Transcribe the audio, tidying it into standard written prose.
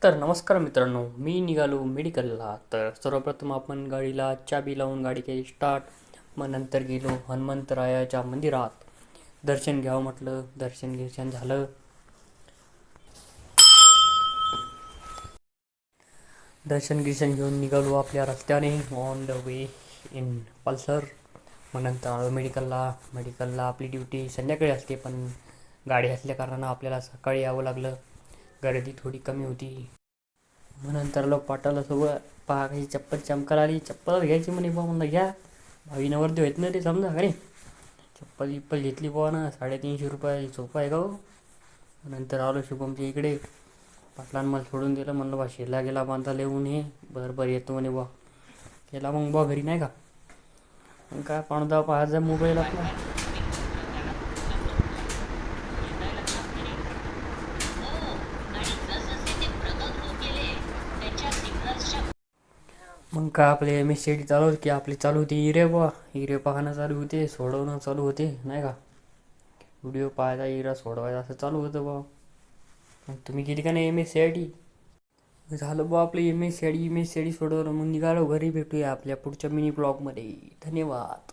तर नमस्कार मित्रांनो, मी निघालो मेडिकलला. तर सर्वप्रथम आपण गाडीला चाबी लावून गाडी केली स्टार्ट. मग नंतर गेलो हनुमंतरायाच्या मंदिरात. दर्शन घ्यावं म्हटलं, दर्शन झालं. दर्शन घेऊन निघालो आपल्या रस्त्याने on the way in Pulsar. मग नंतर आलो मेडिकलला आपली ड्युटी संध्याकाळी असते, पण गाडी असल्या कारणानं आपल्याला सकाळी यावं लागलं. गर्दी थोडी कमी होती. मग नंतर लोक पाठवलं सोबत. पहा कशी चप्पल चमकाला आली, चप्पल घ्यायची म्हणे बुवा. म्हणलं घ्या, भावी नवरदेव आहेत ना ते, समजा अरे. चप्पल घेतली बुवा ना, 350 रुपये सोपा आहे का हो. नंतर आलो शुभमच्या इकडे. पाटलानं मला सोडून दिलं. म्हणलं बा शेला गेला बांधा लिहून हे. बरं येतो म्हणे बुवा. गेला मग बुवा घरी, नाही का. मग काय पाहता पाहायचा मोबाईल आपला. मग काय आपले MSCIT चालू होती, की आपली चालू होती हिरे पाहणं चालू होते, सोडवणं चालू होते, नाही का. व्हिडिओ पाहायचा, हिरा सोडवायचा, असं चालू होतं बा. मग तुम्ही केली का नाही MSCIT? झालं बा आपलं MSCIT सोडवलं. मग निघालो घरी. भेटूया आपल्या पुढच्या मिनी ब्लॉगमध्ये. धन्यवाद.